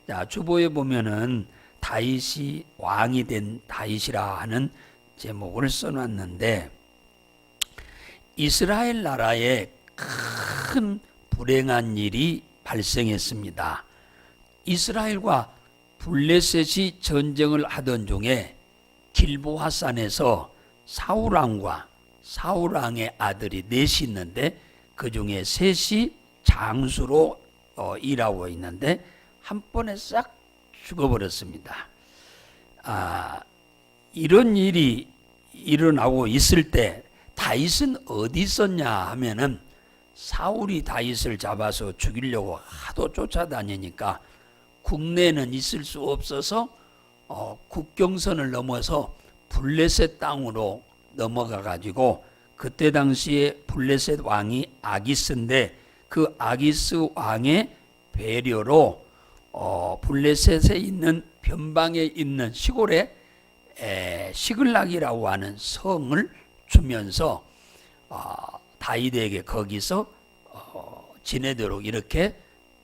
자, 주보에 보면은 다윗이 왕이 된 다윗이라 하는 제목을 써놨는데, 이스라엘 나라에 큰 불행한 일이 발생했습니다. 이스라엘과 블레셋이 전쟁을 하던 중에 길보아산에서 사울왕과 사울왕의 아들이 넷이 있는데, 그 중에 셋이 장수로 일하고 있는데 한 번에 싹 죽어버렸습니다. 이런 일이 일어나고 있을 때 다윗은 어디 있었냐 하면은, 사울이 다윗을 잡아서 죽이려고 하도 쫓아다니니까 국내는 있을 수 없어서 국경선을 넘어서 블레셋 땅으로 넘어가 가지고, 그때 당시에 블레셋 왕이 아기스인데, 그 아기스 왕의 배려로 블레셋에 있는 변방에 있는 시골에 시글락이라고 하는 성을 주면서 다윗에게 거기서 지내도록 이렇게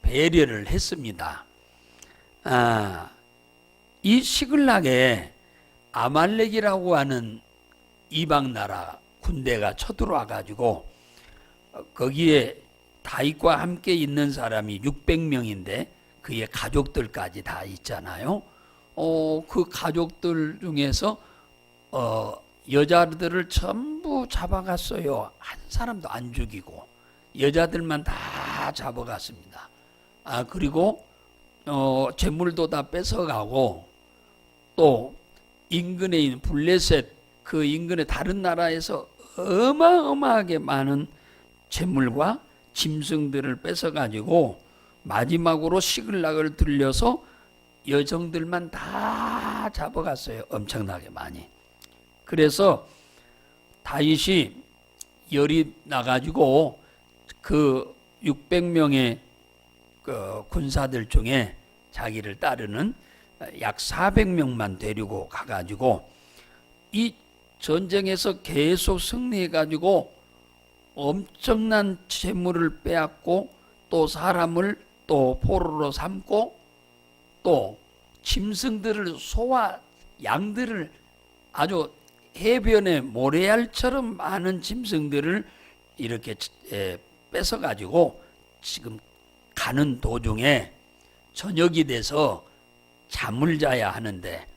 배려를 했습니다. 이 시글락에 아말렉이라고 하는 이방 나라 군대가 쳐들어와 가지고 거기에 다윗과 함께 있는 사람이 600명인데 그의 가족들까지 다 있잖아요. 그 가족들 중에서 여자들을 전부 잡아갔어요. 한 사람도 안 죽이고 여자들만 다 잡아갔습니다. 그리고 재물도 다 뺏어가고, 또 인근에 있는 블레셋 그 인근의 다른 나라에서 어마어마하게 많은 재물과 짐승들을 뺏어가지고 마지막으로 시글락을 들려서 여정들만 다 잡아갔어요. 엄청나게 많이. 그래서 다윗이 열이 나가지고 그 600명의 그 군사들 중에 자기를 따르는 약 400명만 데리고 가가지고 이 전쟁에서 계속 승리해가지고 엄청난 재물을 빼앗고, 또 사람을 또 포로로 삼고, 또 짐승들을, 소와 양들을, 아주 해변의 모래알처럼 많은 짐승들을 이렇게 뺏어가지고 지금 가는 도중에 저녁이 돼서 잠을 자야 하는데,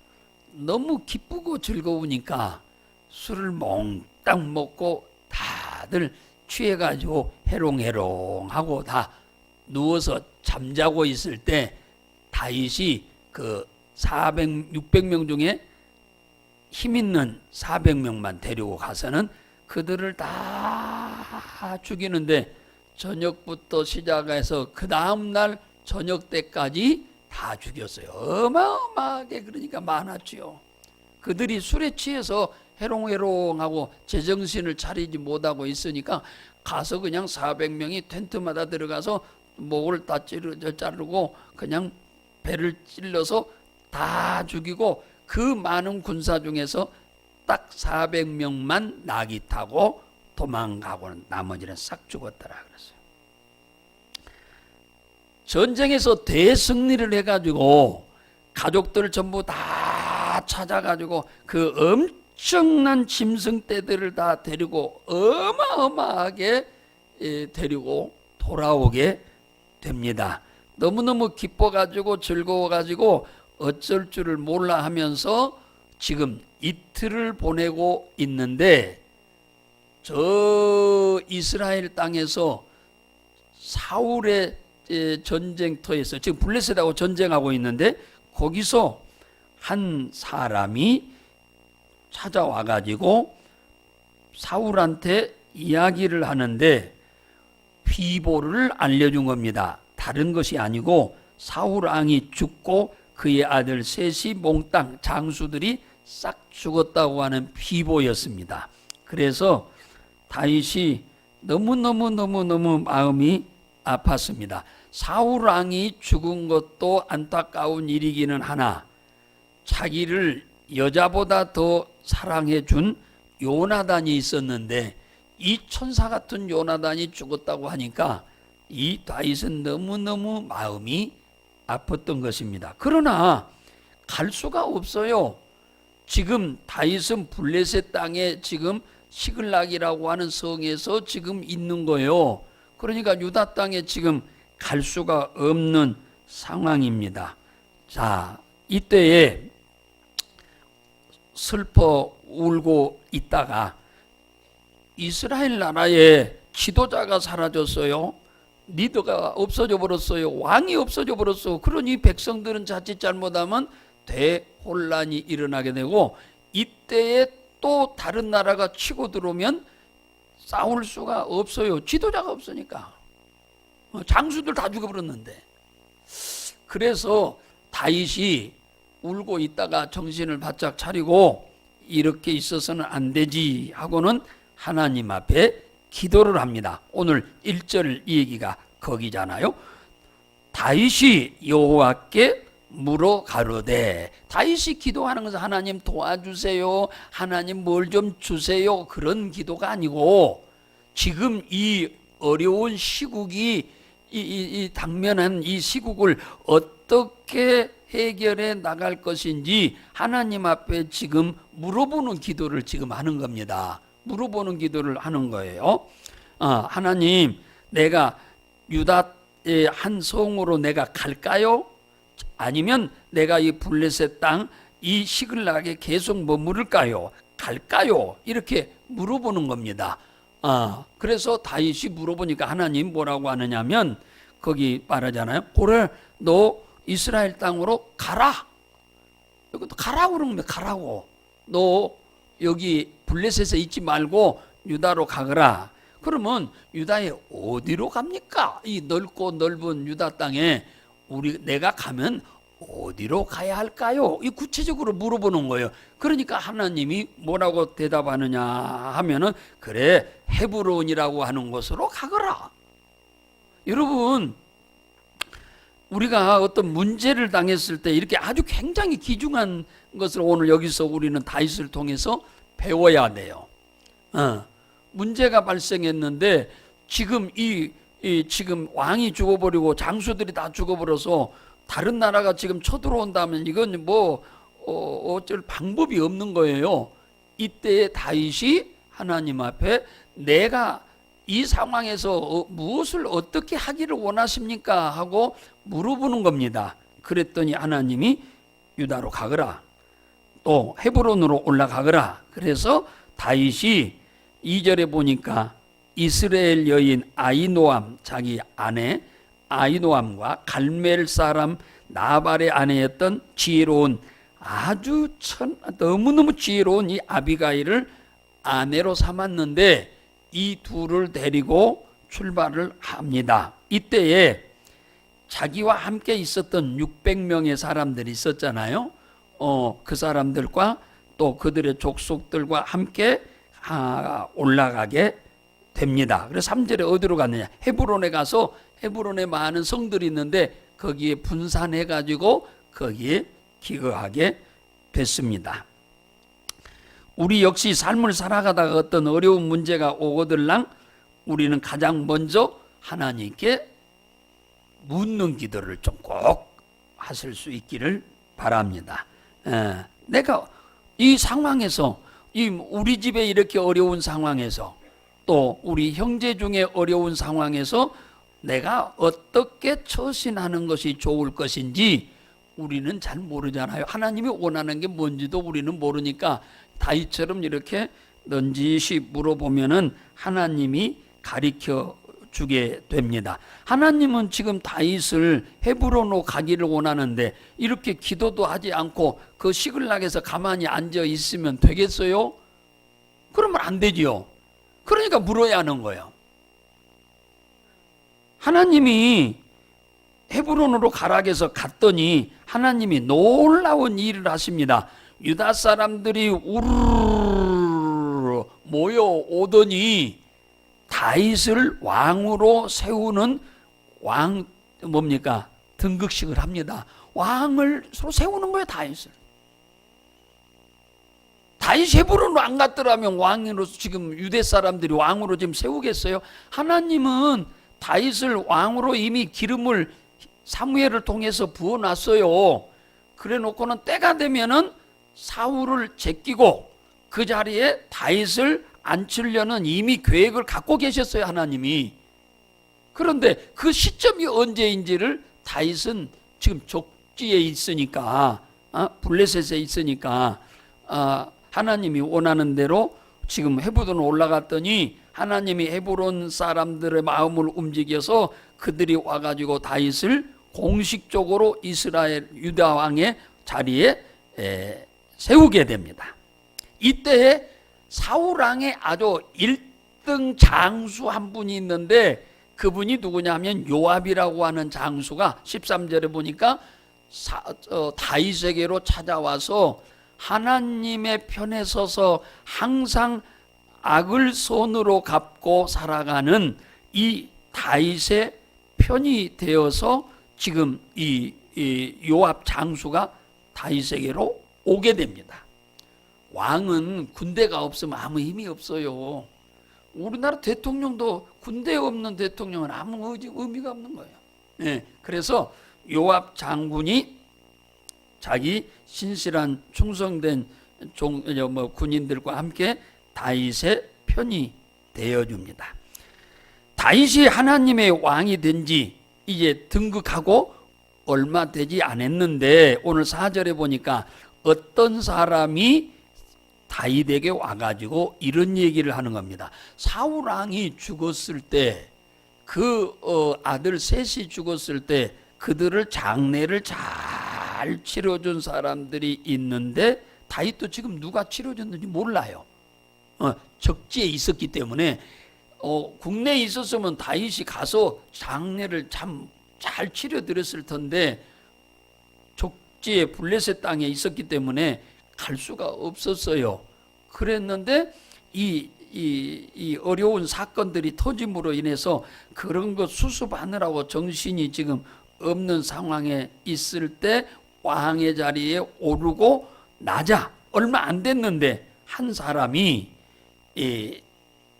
너무 기쁘고 즐거우니까 술을 몽땅 먹고 다들 취해가지고 해롱해롱하고 다 누워서 잠자고 있을 때, 다윗이 그 600명 중에 힘 있는 400명만 데리고 가서는 그들을 다 죽이는데, 저녁부터 시작해서 그 다음날 저녁 때까지 다 죽였어요. 어마어마하게 그러니까 많았지요. 그들이 술에 취해서 해롱해롱하고 제정신을 차리지 못하고 있으니까 가서 그냥 400명이 텐트마다 들어가서 목을 다 자르고 그냥 배를 찔러서 다 죽이고, 그 많은 군사 중에서 딱 400명만 낙이 타고 도망가고는 나머지는 싹 죽었더라 그랬어요. 전쟁에서 대승리를 해가지고 가족들 전부 다 찾아가지고 그 엄청난 짐승떼들을 다 데리고 어마어마하게 데리고 돌아오게 됩니다. 너무너무 기뻐가지고 즐거워가지고 어쩔 줄을 몰라 하면서 지금 이틀을 보내고 있는데, 저 이스라엘 땅에서 사울의 전쟁터에서 지금 블레셋하고 전쟁하고 있는데, 거기서 한 사람이 찾아와 가지고 사울한테 이야기를 하는데 휘보를 알려준 겁니다. 다른 것이 아니고 사울 왕이 죽고 그의 아들 셋이 몽땅 장수들이 싹 죽었다고 하는 휘보였습니다. 그래서 다윗이 너무너무 마음이 아팠습니다. 사울 왕이 죽은 것도 안타까운 일이기는 하나, 자기를 여자보다 더 사랑해 준 요나단이 있었는데 이 천사 같은 요나단이 죽었다고 하니까 이 다윗은 너무너무 마음이 아팠던 것입니다. 그러나 갈 수가 없어요. 지금 다윗은 블레셋 땅에 지금 시글락이라고 하는 성에서 지금 있는 거예요. 그러니까 유다 땅에 지금 갈 수가 없는 상황입니다. 자, 이때에 슬퍼 울고 있다가 이스라엘 나라에 지도자가 사라졌어요. 리더가 없어져 버렸어요. 왕이 없어져 버렸어. 그러니 백성들은 자칫 잘못하면 대혼란이 일어나게 되고, 이때에 또 다른 나라가 치고 들어오면 싸울 수가 없어요. 지도자가 없으니까. 장수들 다 죽어버렸는데. 그래서 다윗이 울고 있다가 정신을 바짝 차리고 이렇게 있어서는 안 되지 하고는 하나님 앞에 기도를 합니다. 오늘 1절 이 얘기가 거기잖아요. 다윗이 여호와께 물어 가로되, 다윗이 기도하는 것은 하나님 도와주세요, 하나님 뭘 좀 주세요, 그런 기도가 아니고 지금 이 어려운 시국이 이 당면한 이 시국을 어떻게 해결해 나갈 것인지 하나님 앞에 지금 물어보는 기도를 지금 하는 겁니다. 물어보는 기도를 하는 거예요. 하나님, 내가 유다의 한 성으로 내가 갈까요? 아니면 내가 이 블레셋 땅 이 시글락에 계속 머무를까요? 갈까요? 이렇게 물어보는 겁니다. 그래서 다윗이 물어보니까 하나님 뭐라고 하느냐면, 거기 말하잖아요. 그래, 너 이스라엘 땅으로 가라. 여기도 가라고 그러는 거야. 가라고. 너 여기 블레셋에 있지 말고 유다로 가거라. 그러면 유다에 어디로 갑니까? 이 넓고 넓은 유다 땅에 내가 가면 어디로 가야 할까요? 이 구체적으로 물어보는 거예요. 그러니까 하나님이 뭐라고 대답하느냐 하면은, 그래, 헤브론이라고 하는 곳으로 가거라. 여러분, 우리가 어떤 문제를 당했을 때 이렇게 아주 굉장히 귀중한 것을 오늘 여기서 우리는 다윗을 통해서 배워야 돼요. 문제가 발생했는데 지금 지금 왕이 죽어버리고 장수들이 다 죽어버려서 다른 나라가 지금 쳐들어온다면 이건 어쩔 방법이 없는 거예요. 이때에 다윗이 하나님 앞에 내가 이 상황에서 무엇을 어떻게 하기를 원하십니까? 하고 물어보는 겁니다. 그랬더니 하나님이 유다로 가거라, 또 헤브론으로 올라가거라. 그래서 다윗이 2절에 보니까 이스라엘 여인 아히노암, 자기 아내 아히노암과 갈멜 사람 나발의 아내였던 지혜로운, 아주 너무너무 지혜로운 이 아비가일을 아내로 삼았는데, 이 둘을 데리고 출발을 합니다. 이때에 자기와 함께 있었던 600명의 사람들이 있었잖아요. 그 사람들과 또 그들의 족속들과 함께 올라가게 됩니다. 그래서 3절에 어디로 갔느냐? 헤브론에 가서, 헤브론에 많은 성들이 있는데 거기에 분산해 가지고 거기에 기거하게 됐습니다. 우리 역시 삶을 살아가다가 어떤 어려운 문제가 오거들랑 우리는 가장 먼저 하나님께 묻는 기도를 좀 꼭 하실 수 있기를 바랍니다. 내가 이 상황에서, 우리 집에 이렇게 어려운 상황에서, 또 우리 형제 중에 어려운 상황에서 내가 어떻게 처신하는 것이 좋을 것인지 우리는 잘 모르잖아요. 하나님이 원하는 게 뭔지도 우리는 모르니까 다윗처럼 이렇게 넌지시 물어보면은 하나님이 가르쳐 주게 됩니다. 하나님은 지금 다윗을 헤브론으로 가기를 원하는데 이렇게 기도도 하지 않고 그 시글락에서 가만히 앉아 있으면 되겠어요? 그러면 안 되지요. 그러니까 물어야 하는 거예요. 하나님이 헤브론으로 가라 해서 갔더니 하나님이 놀라운 일을 하십니다. 유다 사람들이 우르르 모여오더니 다윗을 왕으로 세우는 등극식을 합니다. 왕을 서로 세우는 거예요, 다윗을. 다윗 헤브론으로 안 갔더라면 왕으로 지금 유대 사람들이 왕으로 지금 세우겠어요? 하나님은 다윗을 왕으로 이미 기름을 사무엘을 통해서 부어놨어요. 그래 놓고는 때가 되면은 사울을 제끼고 그 자리에 다윗을 앉히려는 이미 계획을 갖고 계셨어요, 하나님이. 그런데 그 시점이 언제인지를 다윗은 지금 족지에 있으니까, 블레셋에 있으니까, 하나님이 원하는 대로 지금 헤브론 올라갔더니 하나님이 헤브론 사람들의 마음을 움직여서 그들이 와가지고 다윗을 공식적으로 이스라엘 유다 왕의 자리에 세우게 됩니다. 이때에 사울 왕의 아주 1등 장수 한 분이 있는데 그분이 누구냐면 요압이라고 하는 장수가 13절에 보니까 다윗에게로 찾아와서 하나님의 편에 서서 항상 악을 손으로 갚고 살아가는 이 다윗의 편이 되어서 지금 이 요압 장수가 다윗에게로 오게 됩니다. 왕은 군대가 없으면 아무 힘이 없어요. 우리나라 대통령도 군대 없는 대통령은 아무 의미가 없는 거예요. 네, 그래서 요압 장군이 자기 신실한 충성된 군인들과 함께 다윗의 편이 되어줍니다. 다윗이 하나님의 왕이 된 지 이제 등극하고 얼마 되지 않았는데 오늘 4절에 보니까 어떤 사람이 다윗에게 와가지고 이런 얘기를 하는 겁니다. 사울 왕이 죽었을 때 그 아들 셋이 죽었을 때 그들을 장례를 잘 치러준 사람들이 있는데 다윗도 지금 누가 치러줬는지 몰라요. 적지에 있었기 때문에 국내에 있었으면 다윗이 가서 장례를 참 잘 치러드렸을 텐데 적지에 블레셋 땅에 있었기 때문에 갈 수가 없었어요. 그랬는데 이 어려운 사건들이 터짐으로 인해서 그런 거 수습하느라고 정신이 지금 없는 상황에 있을 때 왕의 자리에 오르고 나자 얼마 안 됐는데 한 사람이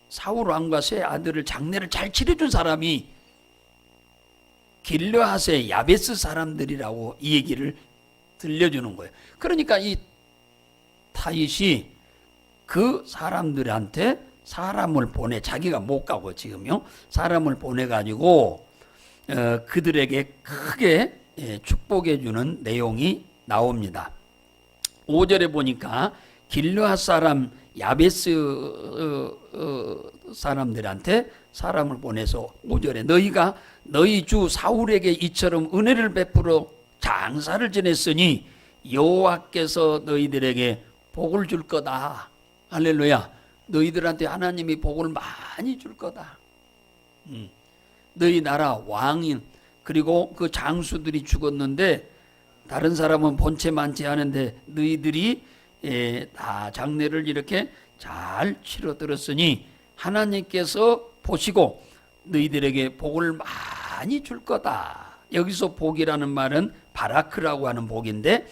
사울 왕과 세 아들을 장례를 잘 치러준 사람이 길르앗의 야베스 사람들이라고 이 얘기를 들려주는 거예요. 그러니까 이 다윗이 그 사람들한테 사람을 보내, 자기가 못 가고 지금요 사람을 보내가지고 그들에게 크게 축복해 주는 내용이 나옵니다. 5절에 보니까 길르앗 사람 야베스 사람들한테 사람을 보내서 5절에 너희가 너희 주 사울에게 이처럼 은혜를 베풀어 장사를 지냈으니 여호와께서 너희들에게 복을 줄 거다. 할렐루야. 너희들한테 하나님이 복을 많이 줄 거다. 너희 나라 왕인 그리고 그 장수들이 죽었는데 다른 사람은 본체 많지 않은데 너희들이 다 장례를 이렇게 잘 치러들었으니 하나님께서 보시고 너희들에게 복을 많이 줄 거다. 여기서 복이라는 말은 바라크라고 하는 복인데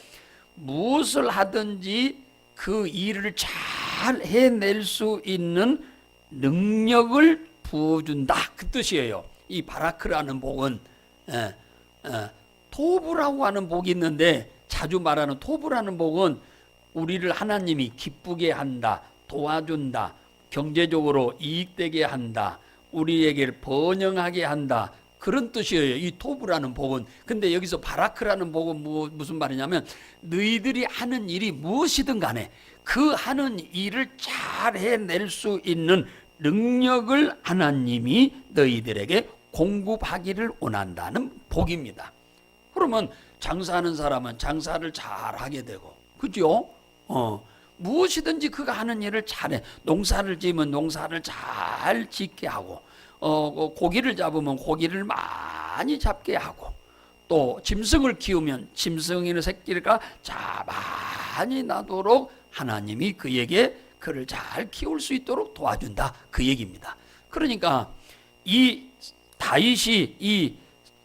무엇을 하든지 그 일을 잘 해낼 수 있는 능력을 부어준다. 그 뜻이에요. 이 바라크라는 복은 토부라고 하는 복이 있는데 자주 말하는 토부라는 복은 우리를 하나님이 기쁘게 한다, 도와준다, 경제적으로 이익되게 한다, 우리에게 번영하게 한다, 그런 뜻이에요. 이 토부라는 복은. 근데 여기서 바라크라는 복은 무슨 말이냐면 너희들이 하는 일이 무엇이든 간에 그 하는 일을 잘 해낼 수 있는 능력을 하나님이 너희들에게 공급하기를 원한다는 복입니다. 그러면 장사하는 사람은 장사를 잘 하게 되고, 그죠? 무엇이든지 그가 하는 일을 잘해. 농사를 지으면 농사를 잘 짓게 하고, 고기를 잡으면 고기를 많이 잡게 하고, 또 짐승을 키우면 짐승의 새끼가 많이 나도록 하나님이 그에게 그를 잘 키울 수 있도록 도와준다. 그 얘기입니다. 그러니까 이 다윗이 이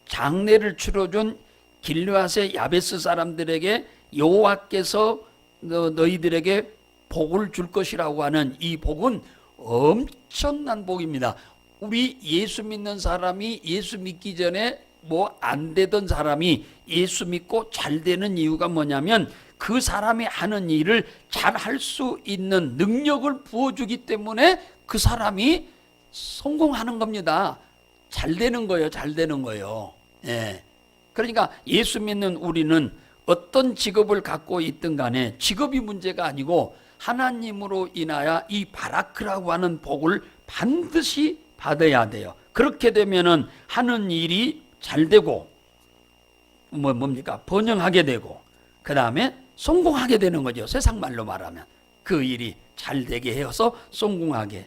장례를 치러준 길르앗의 야베스 사람들에게 여호와께서 너희들에게 복을 줄 것이라고 하는 이 복은 엄청난 복입니다. 우리 예수 믿는 사람이 예수 믿기 전에 뭐 안 되던 사람이 예수 믿고 잘 되는 이유가 뭐냐면 그 사람이 하는 일을 잘 할 수 있는 능력을 부어주기 때문에 그 사람이 성공하는 겁니다. 잘 되는 거예요. 잘 되는 거예요. 예. 그러니까 예수 믿는 우리는 어떤 직업을 갖고 있든 간에 직업이 문제가 아니고 하나님으로 인하여 이 바라크라고 하는 복을 반드시 받아야 돼요. 그렇게 되면은 하는 일이 잘 되고 뭡니까? 번영하게 되고 그 다음에 성공하게 되는 거죠. 세상 말로 말하면 그 일이 잘 되게 해서 성공하게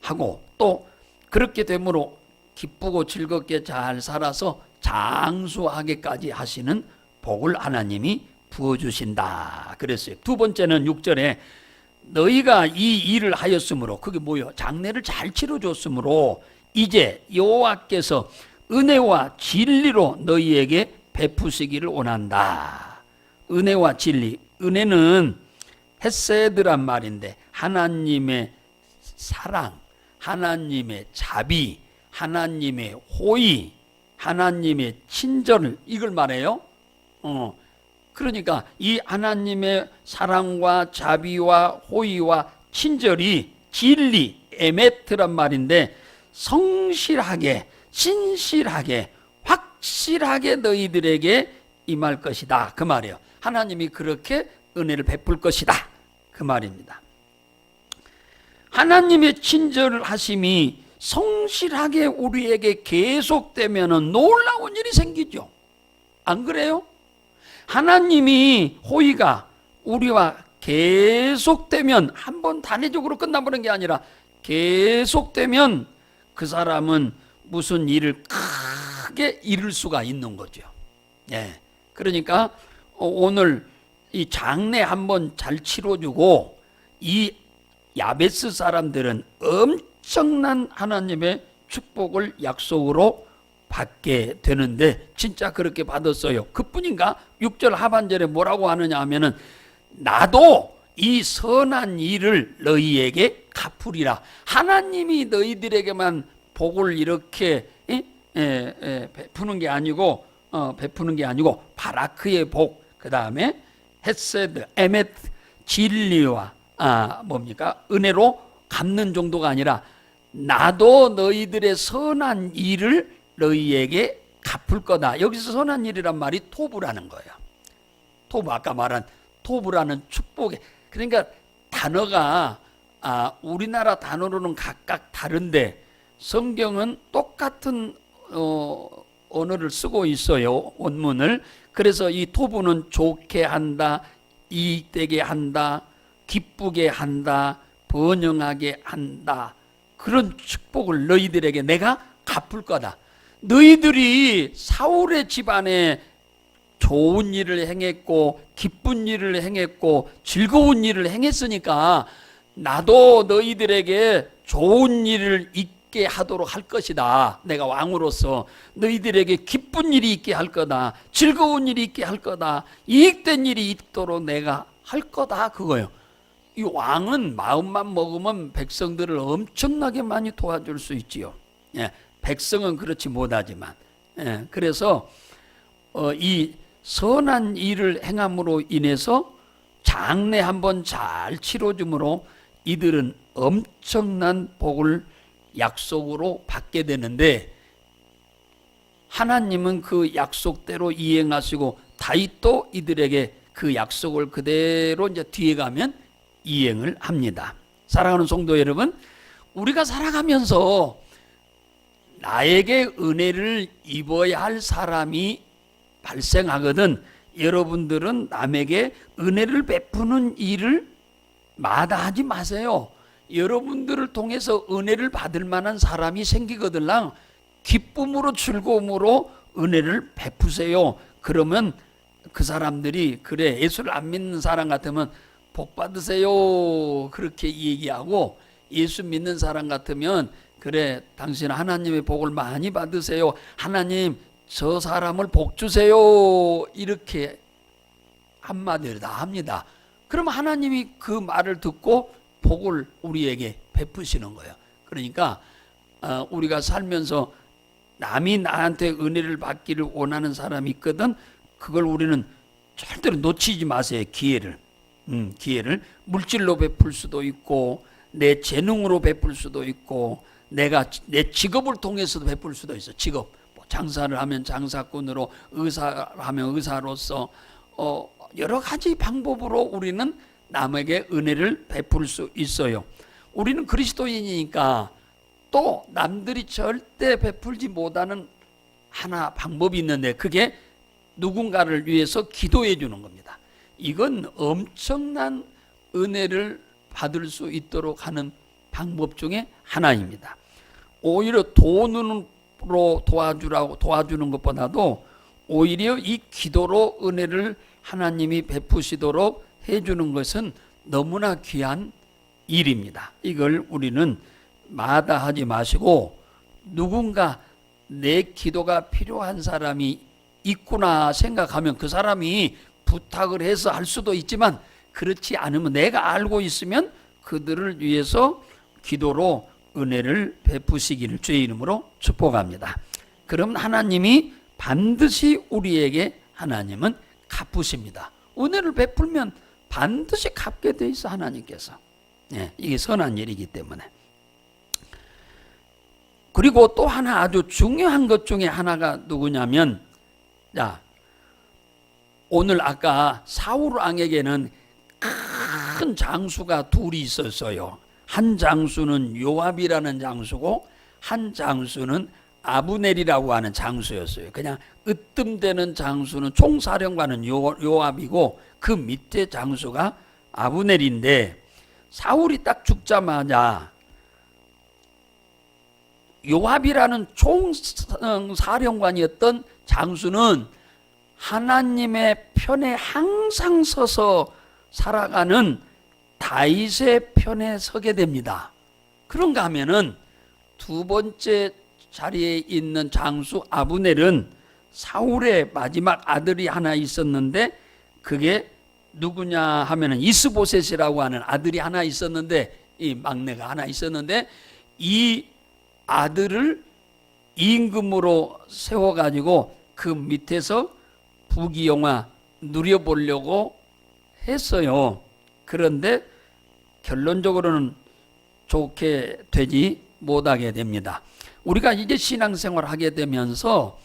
하고 또 그렇게 되므로 기쁘고 즐겁게 잘 살아서 장수하게까지 하시는 복을 하나님이 부어주신다 그랬어요. 두 번째는 6절에 너희가 이 일을 하였으므로 그게 뭐예요? 장례를 잘 치러줬으므로 이제 여호와께서 은혜와 진리로 너희에게 베푸시기를 원한다. 은혜와 진리. 은혜는 헤세드란 말인데 하나님의 사랑, 하나님의 자비, 하나님의 호의, 하나님의 친절 이걸 말해요. 그러니까 이 하나님의 사랑과 자비와 호의와 친절이 진리, 에메트란 말인데 성실하게, 신실하게, 확실하게 너희들에게 임할 것이다 그 말이에요. 하나님이 그렇게 은혜를 베풀 것이다 그 말입니다. 하나님의 친절하심이 성실하게 우리에게 계속되면 놀라운 일이 생기죠. 안 그래요? 하나님이 호의가 우리와 계속되면 한번 단회적으로 끝나버리는 게 아니라 계속되면 그 사람은 무슨 일을 크게 이룰 수가 있는 거죠. 예. 그러니까 오늘 이 장례 한번 잘 치러주고 이 야베스 사람들은 엄청난 하나님의 축복을 약속으로 받게 되는데 진짜 그렇게 받았어요. 그뿐인가? 6절 하반절에 뭐라고 하느냐 하면은 나도 이 선한 일을 너희에게 갚으리라. 하나님이 너희들에게만 복을 이렇게 베푸는 게 아니고 바라크의 복, 그 다음에 헤세드, 에메트, 진리와 은혜로 갚는 정도가 아니라 나도 너희들의 선한 일을 너희에게 갚을 거다. 여기서 선한 일이란 말이 토부라는 거예요. 토부, 아까 말한 토부라는 축복에, 그러니까 단어가 우리나라 단어로는 각각 다른데 성경은 똑같은 언어를 쓰고 있어요. 원문을. 그래서 이 토부는 좋게 한다, 이익되게 한다, 기쁘게 한다, 번영하게 한다. 그런 축복을 너희들에게 내가 갚을 거다. 너희들이 사울의 집안에 좋은 일을 행했고 기쁜 일을 행했고 즐거운 일을 행했으니까 나도 너희들에게 좋은 일을 있게 하도록 할 것이다. 내가 왕으로서 너희들에게 기쁜 일이 있게 할 거다. 즐거운 일이 있게 할 거다. 이익된 일이 있도록 내가 할 거다. 그거예요. 이 왕은 마음만 먹으면 백성들을 엄청나게 많이 도와줄 수 있지요. 예, 백성은 그렇지 못하지만. 예, 그래서 이 선한 일을 행함으로 인해서 장례 한번 잘 치러줌으로 이들은 엄청난 복을 약속으로 받게 되는데 하나님은 그 약속대로 이행하시고 다윗도 이들에게 그 약속을 그대로 이제 뒤에 가면 이행을 합니다. 사랑하는 성도 여러분, 우리가 살아가면서 나에게 은혜를 입어야 할 사람이 발생하거든 여러분들은 남에게 은혜를 베푸는 일을 마다하지 마세요. 여러분들을 통해서 은혜를 받을 만한 사람이 생기거든요. 기쁨으로 즐거움으로 은혜를 베푸세요. 그러면 그 사람들이 그래 예수를 안 믿는 사람 같으면 복 받으세요 그렇게 얘기하고, 예수 믿는 사람 같으면 그래 당신 하나님의 복을 많이 받으세요, 하나님 저 사람을 복 주세요 이렇게 한마디를 다 합니다. 그러면 하나님이 그 말을 듣고 복을 우리에게 베푸시는 거예요. 그러니까 우리가 살면서 남이 나한테 은혜를 받기를 원하는 사람이 있거든. 그걸 우리는 절대로 놓치지 마세요. 기회를 물질로 베풀 수도 있고 내 재능으로 베풀 수도 있고 내가 내 직업을 통해서도 베풀 수도 있어. 직업, 뭐 장사를 하면 장사꾼으로, 의사를 하면 의사로서 여러 가지 방법으로 우리는 남에게 은혜를 베풀 수 있어요. 우리는 그리스도인이니까 또 남들이 절대 베풀지 못하는 하나 방법이 있는데 그게 누군가를 위해서 기도해 주는 겁니다. 이건 엄청난 은혜를 받을 수 있도록 하는 방법 중에 하나입니다. 오히려 돈으로 도와주는 것보다도 오히려 이 기도로 은혜를 하나님이 베푸시도록 해주는 것은 너무나 귀한 일입니다. 이걸 우리는 마다하지 마시고 누군가 내 기도가 필요한 사람이 있구나 생각하면 그 사람이 부탁을 해서 할 수도 있지만 그렇지 않으면 내가 알고 있으면 그들을 위해서 기도로 은혜를 베푸시기를 주의 이름으로 축복합니다. 그럼 하나님이 반드시 우리에게 하나님은 갚으십니다. 은혜를 베풀면 반드시 갚게 돼 있어 하나님께서. 이게 선한 일이기 때문에. 그리고 또 하나 아주 중요한 것 중에 하나가 누구냐면, 자, 오늘 아까 사울 왕에게는 큰 장수가 둘이 있었어요. 한 장수는 요압이라는 장수고 한 장수는 아브넬이라고 하는 장수였어요. 그냥 으뜸되는 장수는 총사령관은 요압이고 그 밑에 장수가 아브넬인데, 사울이 딱 죽자마자 요압이라는 총사령관이었던 장수는 하나님의 편에 항상 서서 살아가는 다윗의 편에 서게 됩니다. 그런가 하면은 두 번째 자리에 있는 장수 아브넬은 사울의 마지막 아들이 하나 있었는데 그게 누구냐 하면은 이스보셋이라고 하는 아들이 하나 있었는데, 이 막내가 하나 있었는데 이 아들을 임금으로 세워가지고 그 밑에서 부귀영화 누려보려고 했어요. 그런데 결론적으로는 좋게 되지 못하게 됩니다. 우리가 이제 신앙생활을 하게 되면서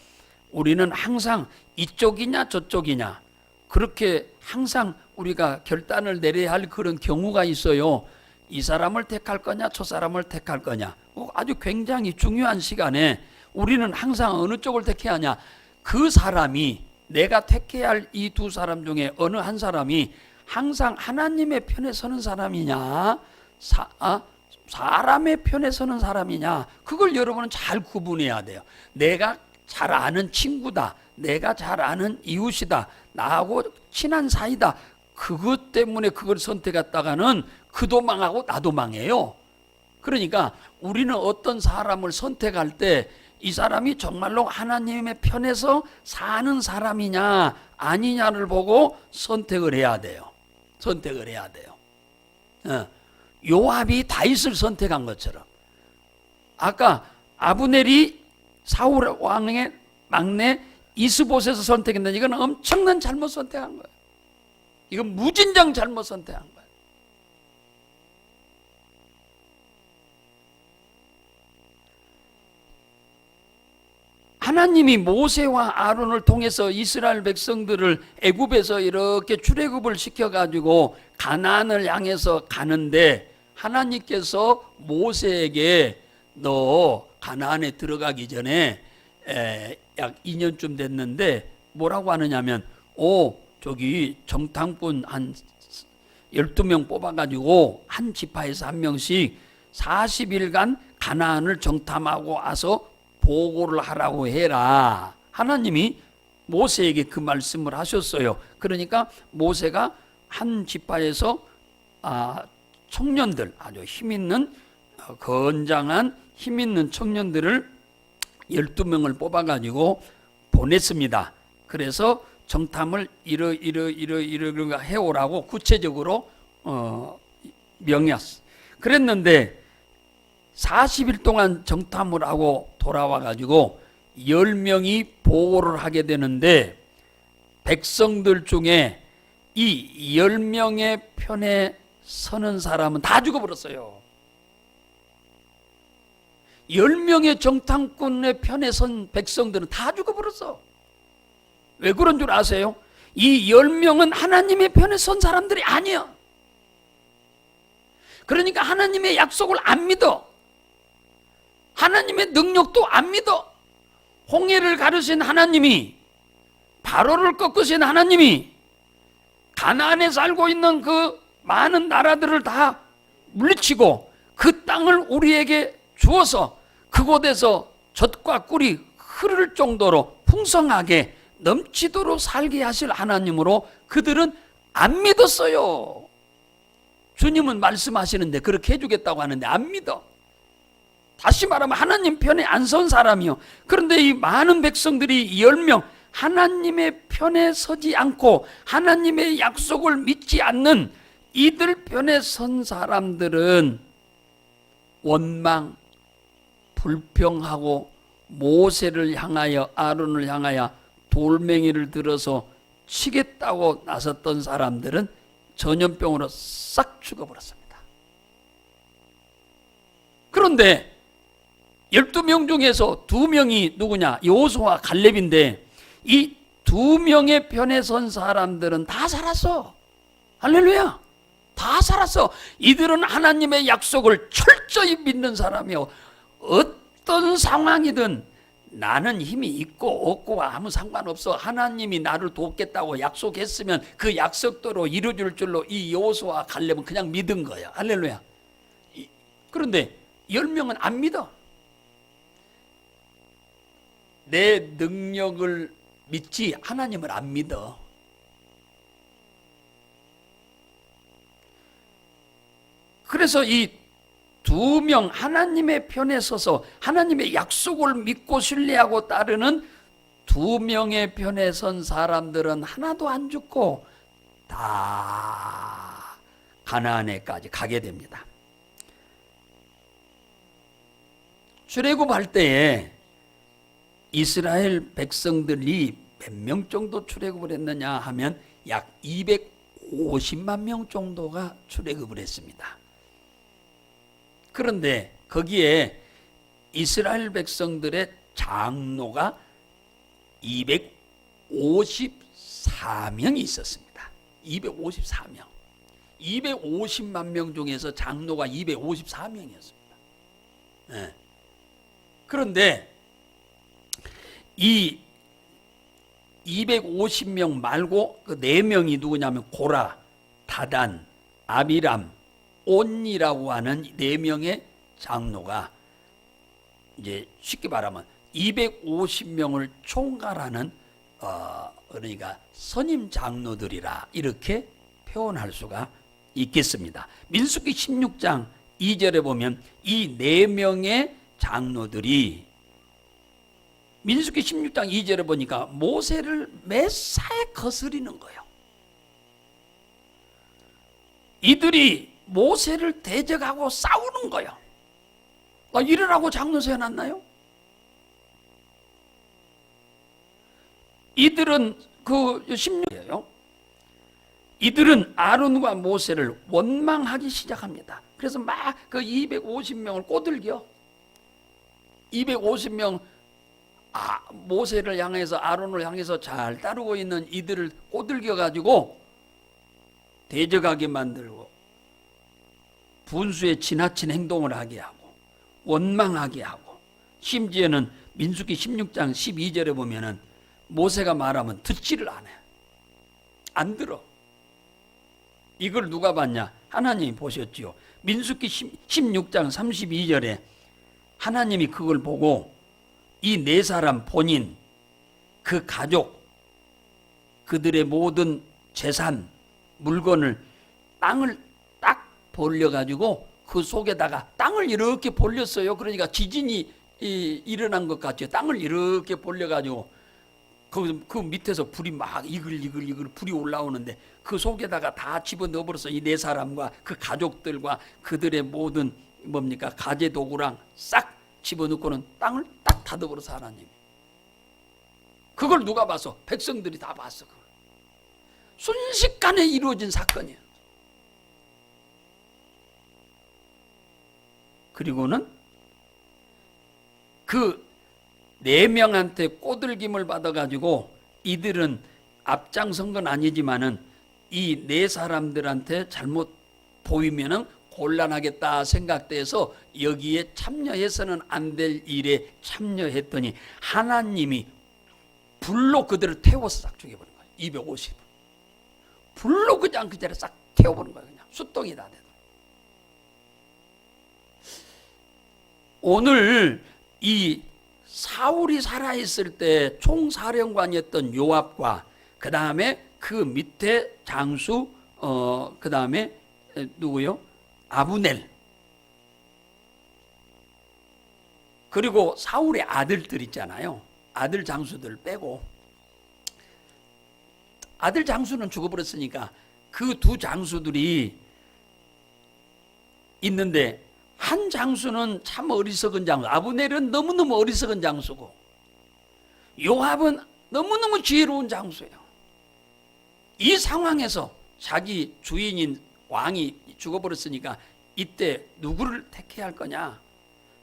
우리는 항상 이쪽이냐 저쪽이냐 그렇게 항상 우리가 결단을 내려야 할 그런 경우가 있어요. 이 사람을 택할 거냐 저 사람을 택할 거냐. 아주 굉장히 중요한 시간에 우리는 항상 어느 쪽을 택해야 하냐. 그 사람이, 내가 택해야 할 이 두 사람 중에 어느 한 사람이 항상 하나님의 편에 서는 사람이냐 사람의 편에 서는 사람이냐, 그걸 여러분은 잘 구분해야 돼요. 내가 잘 아는 친구다, 내가 잘 아는 이웃이다, 나하고 친한 사이다, 그것 때문에 그걸 선택했다가는 그도 망하고 나도 망해요. 그러니까 우리는 어떤 사람을 선택할 때 이 사람이 정말로 하나님의 편에서 사는 사람이냐 아니냐를 보고 선택을 해야 돼요. 선택을 해야 돼요. 요압이 다윗을 선택한 것처럼 아까 아브넬이 사울 왕의 막내 이스보셋을 선택했는데 이건 엄청난 잘못 선택한 거예요. 이건 무진장 잘못 선택한 거예요. 하나님이 모세와 아론을 통해서 이스라엘 백성들을 애굽에서 이렇게 출애굽을 시켜가지고 가나안을 향해서 가는데, 하나님께서 모세에게 너 가나안에 들어가기 전에 약 2년쯤 됐는데 뭐라고 하느냐면, 저기 정탐꾼 한 12명 뽑아가지고 한 지파에서 한 명씩 40일간 가나안을 정탐하고 와서 보고를 하라고 해라. 하나님이 모세에게 그 말씀을 하셨어요. 그러니까 모세가 한 지파에서 청년들, 아주 힘있는 건장한 힘있는 청년들을 12명을 뽑아가지고 보냈습니다. 그래서 정탐을 이러 해오라고 구체적으로 명했어. 그랬는데 40일 동안 정탐을 하고 돌아와가지고 10명이 보고를 하게 되는데 백성들 중에 이 10명의 편에 서는 사람은 다 죽어버렸어요. 10명의 정탐꾼의 편에 선 백성들은 다 죽어버렸어. 왜 그런 줄 아세요? 이 10명은 하나님의 편에 선 사람들이 아니야. 그러니까 하나님의 약속을 안 믿어. 하나님의 능력도 안 믿어. 홍해를 가르신 하나님이, 바로를 꺾으신 하나님이, 가나안에 살고 있는 그 많은 나라들을 다 물리치고 그 땅을 우리에게 주어서 그곳에서 젖과 꿀이 흐를 정도로 풍성하게 넘치도록 살게 하실 하나님으로 그들은 안 믿었어요. 주님은 말씀하시는데 그렇게 해주겠다고 하는데 안 믿어. 다시 말하면 하나님 편에 안 선 사람이요. 그런데 이 많은 백성들이 10명 하나님의 편에 서지 않고 하나님의 약속을 믿지 않는 이들 편에 선 사람들은 원망, 불평하고 모세를 향하여, 아론을 향하여 돌멩이를 들어서 치겠다고 나섰던 사람들은 전염병으로 싹 죽어버렸습니다. 그런데 12명 중에서 2명이 누구냐? 여호수아와 갈렙인데 이 2명의 편에 선 사람들은 다 살았어. 할렐루야. 다 살았어. 이들은 하나님의 약속을 철저히 믿는 사람이요. 어떤 상황이든 나는 힘이 있고 없고와 아무 상관없어. 하나님이 나를 돕겠다고 약속했으면 그 약속대로 이루어질 줄로 이 여호수아와 갈렙은 그냥 믿은 거야. 할렐루야. 그런데 10명은 안 믿어. 내 능력을 믿지 하나님을 안 믿어. 그래서 이 2명 하나님의 편에 서서 하나님의 약속을 믿고 신뢰하고 따르는 2명의 편에 선 사람들은 하나도 안 죽고 다 가나안에까지 가게 됩니다. 출애굽할 때에 이스라엘 백성들이 몇 명 정도 출애굽을 했느냐 하면 약 250만 명 정도가 출애굽을 했습니다. 그런데 거기에 이스라엘 백성들의 장로가 254명이 있었습니다. 254명. 250만 명 중에서 장로가 254명이었습니다. 네. 그런데 이 250명 말고 그 4명이 누구냐면 고라, 다단, 아비람, 온이라고 하는 4명의 장로가 이제 쉽게 말하면 250명을 총괄하는 그러니까 선임 장로들이라 이렇게 표현할 수가 있겠습니다. 민수기 16장 2절에 보면 이 4명의 장로들이 민수기 16장 2절에 보니까 모세를 매사에 거스리는 거예요. 이들이 모세를 대적하고 싸우는 거예요. 이러라고 장로 세워놨나요? 이들은 그 16이에요. 이들은 아론과 모세를 원망하기 시작합니다. 그래서 막 그 250명을 꼬들겨. 250명 모세를 향해서 아론을 향해서 잘 따르고 있는 이들을 꼬들겨 가지고 대적하게 만들고 분수에 지나친 행동을 하게 하고 원망하게 하고 심지어는 민수기 16장 12절에 보면은 모세가 말하면 듣지를 않아요. 안 들어. 이걸 누가 봤냐? 하나님이 보셨지요. 민수기 16장 32절에 하나님이 그걸 보고 이 4사람 본인, 그 가족, 그들의 모든 재산, 물건을 땅을 딱 벌려가지고 그 속에다가 땅을 이렇게 벌렸어요. 그러니까 지진이 일어난 것 같죠. 땅을 이렇게 벌려가지고 그 밑에서 불이 막 이글이글 불이 올라오는데 그 속에다가 다 집어넣어버려서 이 4사람과 그 가족들과 그들의 모든 가재 도구랑 싹 집어넣고는 땅을 딱 닫아버려서 하나님이 그걸 누가 봤어? 백성들이 다 봤어. 그걸. 순식간에 이루어진 사건이에요. 그리고는 그 4명한테 꼬들김을 받아가지고 이들은 앞장선 건 아니지만은 이 4사람들한테 잘못 보이면은 곤란하겠다 생각돼서 여기에 참여해서는 안 될 일에 참여했더니 하나님이 불로 그들을 태워서 싹 죽여버린 거예요. 250. 불로 그냥 그 자리에 싹 태워버린 거예요. 그냥 수동이 다 돼도. 오늘 이 사울이 살아있을 때 총사령관이었던 요압과 그 다음에 그 밑에 장수 그 다음에 누구요? 아브넬, 그리고 사울의 아들들 있잖아요. 아들 장수들 빼고 아들 장수는 죽어버렸으니까 그 2 장수들이 있는데 한 장수는 참 어리석은 장수, 아브넬은 너무너무 어리석은 장수고 요압은 너무너무 지혜로운 장수예요. 이 상황에서 자기 주인인 왕이 죽어버렸으니까 이때 누구를 택해야 할 거냐?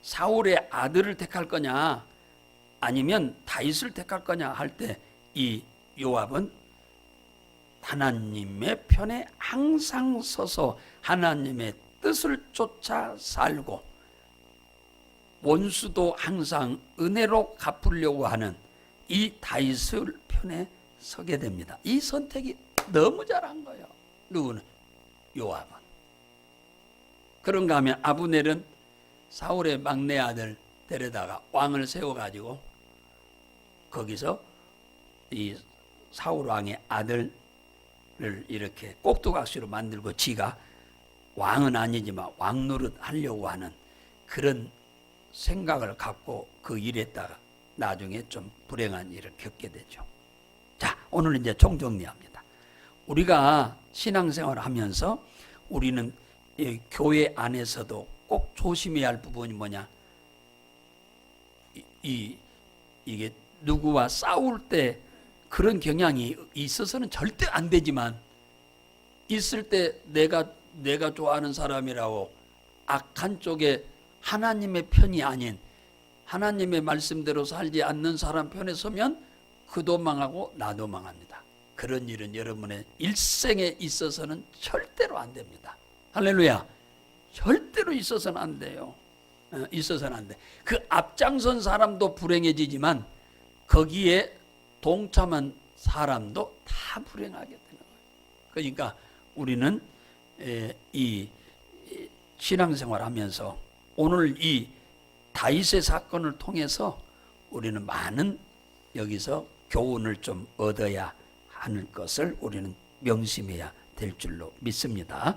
사울의 아들을 택할 거냐? 아니면 다윗을 택할 거냐 할 때 이 요압은 하나님의 편에 항상 서서 하나님의 뜻을 쫓아 살고 원수도 항상 은혜로 갚으려고 하는 이 다윗을 편에 서게 됩니다. 이 선택이 너무 잘한 거예요. 누구는? 요압은. 그런가 하면 아브넬은 사울의 막내 아들 데려다가 왕을 세워가지고 거기서 이 사울 왕의 아들을 이렇게 꼭두각시로 만들고 지가 왕은 아니지만 왕 노릇 하려고 하는 그런 생각을 갖고 그 일에다가 나중에 좀 불행한 일을 겪게 되죠. 자, 오늘 이제 총정리합니다. 우리가 신앙생활을 하면서 우리는 이 교회 안에서도 꼭 조심해야 할 부분이 뭐냐? 이게 누구와 싸울 때 그런 경향이 있어서는 절대 안 되지만 있을 때 내가 좋아하는 사람이라고 악한 쪽에 하나님의 편이 아닌 하나님의 말씀대로 살지 않는 사람 편에 서면 그도 망하고 나도 망합니다. 그런 일은 여러분의 일생에 있어서는 절대로 안 됩니다. 할렐루야. 절대로 있어서는 안 돼요. 있어서는 안 돼. 그 앞장선 사람도 불행해지지만 거기에 동참한 사람도 다 불행하게 되는 거예요. 그러니까 우리는 이 신앙생활 하면서 오늘 이 다윗의 사건을 통해서 우리는 많은 여기서 교훈을 좀 얻어야 하는 것을 우리는 명심해야 될 줄로 믿습니다.